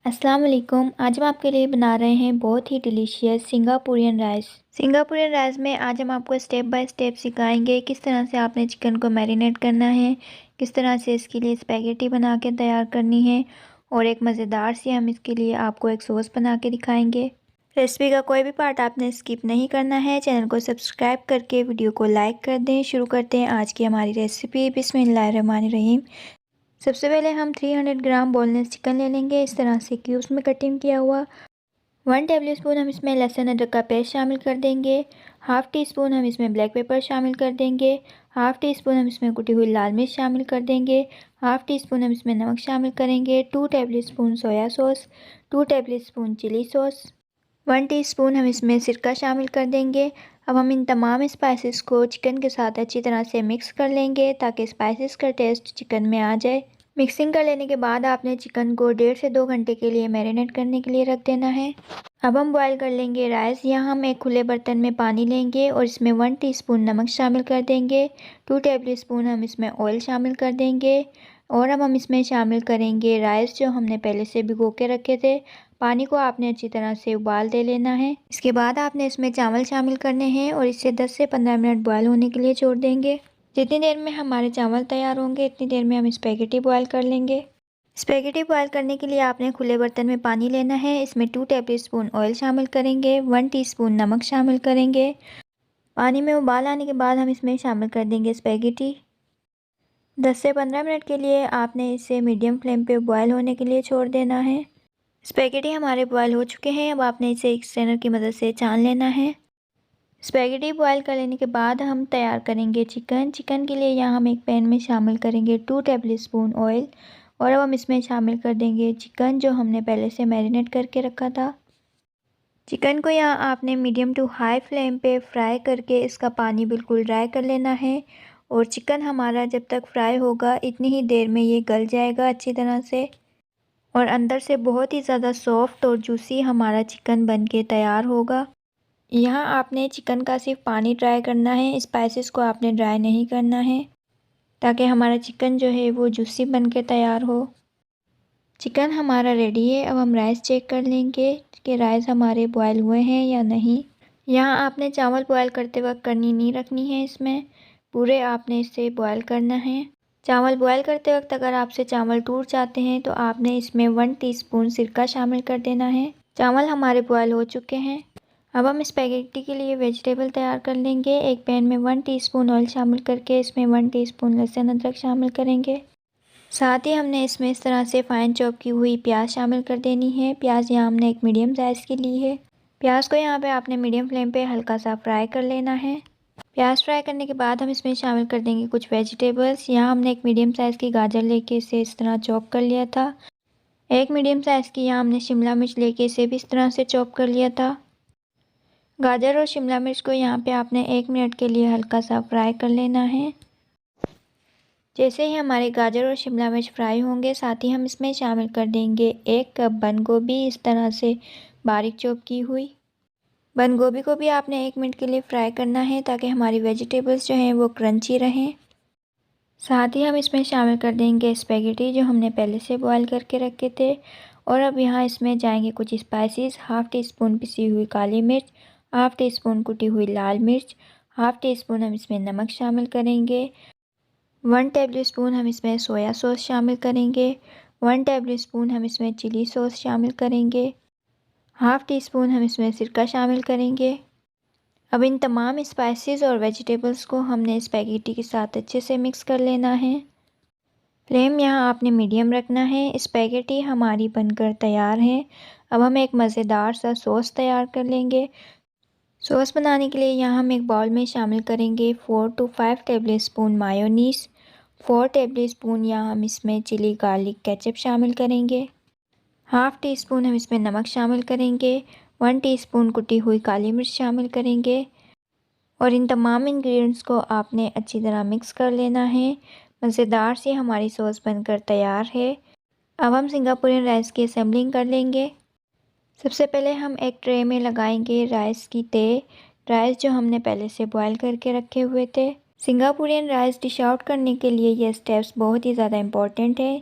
अस्सलाम वालेकुम। आज हम आपके लिए बना रहे हैं बहुत ही delicious Singaporean rice. Singaporean rice में आज हम आपको स्टेप बाय स्टेप सिखाएंगे किस तरह से आपने चिकन को मैरिनेट करना है, किस तरह से इसके लिए स्पैगेटी बना के तैयार करनी है और एक मज़ेदार सी हम इसके लिए आपको एक सॉस बना के दिखाएंगे। रेसिपी का कोई भी पार्ट आपने स्किप नहीं करना है। चैनल को सब्सक्राइब करके वीडियो को लाइक कर दें। शुरू करते हैं आज की हमारी रेसिपी। बिस्मिल्लाहिर्रहमानिर्रहीम। सबसे पहले हम 300 ग्राम बोनलेस चिकन ले लेंगे, इस तरह से क्यूब्स में कटिंग किया हुआ। 1 टेबलस्पून हम इसमें लहसुन अदरक का पेस्ट शामिल कर देंगे। हाफ़ टी स्पून हम इसमें ब्लैक पेपर शामिल कर देंगे। हाफ़ टी स्पून हम इसमें कुटी हुई लाल मिर्च शामिल कर देंगे। हाफ़ टी स्पून हम इसमें नमक शामिल करेंगे। 2 tablespoon soya sauce, 2 tablespoon chilli sauce, 1 teaspoon हम इसमें सिरका शामिल कर देंगे। अब हम इन तमाम स्पाइसेस को चिकन के साथ अच्छी तरह से मिक्स कर लेंगे ताकि स्पाइसेस का टेस्ट चिकन में आ जाए। मिक्सिंग कर लेने के बाद आपने चिकन को 1.5 से 2 घंटे के लिए मैरिनेट करने के लिए रख देना है। अब हम बॉईल कर लेंगे राइस। यहाँ हम एक खुले बर्तन में पानी लेंगे और इसमें 1 टीस्पून नमक शामिल कर देंगे। 2 टेबलस्पून हम इसमें ऑयल शामिल कर देंगे और अब हम इसमें शामिल करेंगे राइस जो हमने पहले से भिगो के रखे थे। पानी को आपने अच्छी तरह से उबाल दे लेना है। इसके बाद आपने इसमें चावल शामिल करने हैं और इसे 10 से 15 मिनट बॉयल होने के लिए छोड़ देंगे। जितनी देर में हमारे चावल तैयार होंगे इतनी देर में हम स्पैगेटी बॉयल कर लेंगे। स्पैगेटी बॉयल करने के लिए आपने खुले बर्तन में पानी लेना है। इसमें 2 टेबलस्पून ऑयल शामिल करेंगे, 1 टीस्पून नमक शामिल करेंगे। पानी में उबाल आने के बाद हम इसमें शामिल कर देंगे स्पैगेटी। 10 से 15 मिनट के लिए आपने इसे मीडियम फ्लेम पे बॉयल होने के लिए छोड़ देना है। स्पैगेटी हमारे बॉयल हो चुके हैं। अब आपने इसे एक स्ट्रेनर की मदद से छान लेना है। स्पैगेटी बॉयल कर लेने के बाद हम तैयार करेंगे चिकन के लिए यहाँ हम एक पैन में शामिल करेंगे 2 टेबलस्पून ऑयल और अब हम इसमें शामिल कर देंगे चिकन जो हमने पहले से मैरिनेट करके रखा था। चिकन को यहाँ आपने मीडियम टू हाई फ्लेम पे फ्राई करके इसका पानी बिल्कुल ड्राई कर लेना है और चिकन हमारा जब तक फ्राई होगा इतनी ही देर में ये गल जाएगा अच्छी तरह से और अंदर से बहुत ही ज़्यादा सॉफ्ट और जूसी हमारा चिकन बन के तैयार होगा। यहाँ आपने चिकन का सिर्फ पानी ड्राई करना है, स्पाइसेस को आपने ड्राई नहीं करना है ताकि हमारा चिकन जो है वो जूसी बन के तैयार हो। चिकन हमारा रेडी है। अब हम राइस चेक कर लेंगे कि राइस हमारे बॉयल हुए हैं या नहीं। यहाँ आपने चावल बॉयल करते वक्त करनी नहीं रखनी है, इसमें पूरे आपने इसे बॉयल करना है। चावल बॉयल करते वक्त अगर आपसे चावल टूट जाते हैं तो आपने इसमें 1 टीस्पून सिरका शामिल कर देना है। चावल हमारे बॉयल हो चुके हैं। अब हम स्पैगेटी के लिए वेजिटेबल तैयार कर लेंगे। एक पैन में 1 टीस्पून ऑयल शामिल करके इसमें 1 टीस्पून लहसुन अदरक शामिल करेंगे। साथ ही हमने इसमें इस तरह से फाइन चॉप की हुई प्याज शामिल कर देनी है। प्याज यहाँ हमने एक मीडियम साइज़ की ली है। प्याज को यहाँ पे आपने मीडियम फ्लेम पे हल्का सा फ्राई कर लेना है। प्याज फ्राई करने के बाद हम इसमें शामिल कर देंगे कुछ वेजिटेबल्स। यहाँ हमने एक मीडियम साइज़ की गाजर लेके इसे इस तरह चॉप कर लिया था। एक मीडियम साइज़ की यहाँ हमने शिमला मिर्च लेके इसे भी इस तरह से चॉप कर लिया था। गाजर और शिमला मिर्च को यहाँ पे आपने 1 मिनट के लिए हल्का सा फ्राई कर लेना है। जैसे ही हमारे गाजर और शिमला मिर्च फ्राई होंगे साथ ही हम इसमें शामिल कर देंगे 1 कप बंद गोभी इस तरह से बारीक चॉप की हुई। बंद गोभी को भी आपने 1 मिनट के लिए फ्राई करना है ताकि हमारी वेजिटेबल्स जो हैं वो क्रंची रहें। साथ ही हम इसमें शामिल कर देंगे स्पैगेटी जो हमने पहले से बॉयल करके रखे थे और अब यहाँ इसमें जाएंगे कुछ स्पाइसेस। हाफ़ टी स्पून पिसी हुई काली मिर्च, हाफ़ टी स्पून कुटी हुई लाल मिर्च, हाफ़ टी स्पून हम इसमें नमक शामिल करेंगे। 1 टेबलस्पून हम इसमें सोया सॉस शामिल करेंगे। 1 टेबलस्पून हम इसमें चिली सॉस शामिल करेंगे। हाफ़ टी स्पून हम इसमें सिरका शामिल करेंगे। अब इन तमाम स्पाइसेस और वेजिटेबल्स को हमने स्पैगेटी के साथ अच्छे से मिक्स कर लेना है। फ्लेम यहाँ आपने मीडियम रखना है। स्पैगेटी हमारी बनकर तैयार है। अब हम एक मज़ेदार सा सॉस तैयार कर लेंगे। सॉस बनाने के लिए यहाँ हम एक बाउल में शामिल करेंगे 4 to 5 टेबलस्पून मायोनीज़। 4 टेबलस्पून यहाँ हम इसमें चिली गार्लिक केचप शामिल करेंगे। हाफ़ टी स्पून हम इसमें नमक शामिल करेंगे। 1 टीस्पून कुटी हुई काली मिर्च शामिल करेंगे और इन तमाम इंग्रेडिएंट्स को आपने अच्छी तरह मिक्स कर लेना है। मज़ेदार सी हमारी सॉस बनकर तैयार है। अब हम सिंगापुरियन राइस की असेंबलिंग कर लेंगे। सबसे पहले हम एक ट्रे में लगाएंगे राइस की तह। राइस जो हमने पहले से बॉयल करके रखे हुए थे। सिंगापुरियन राइस डिश आउट करने के लिए ये स्टेप्स बहुत ही ज़्यादा इम्पॉर्टेंट है।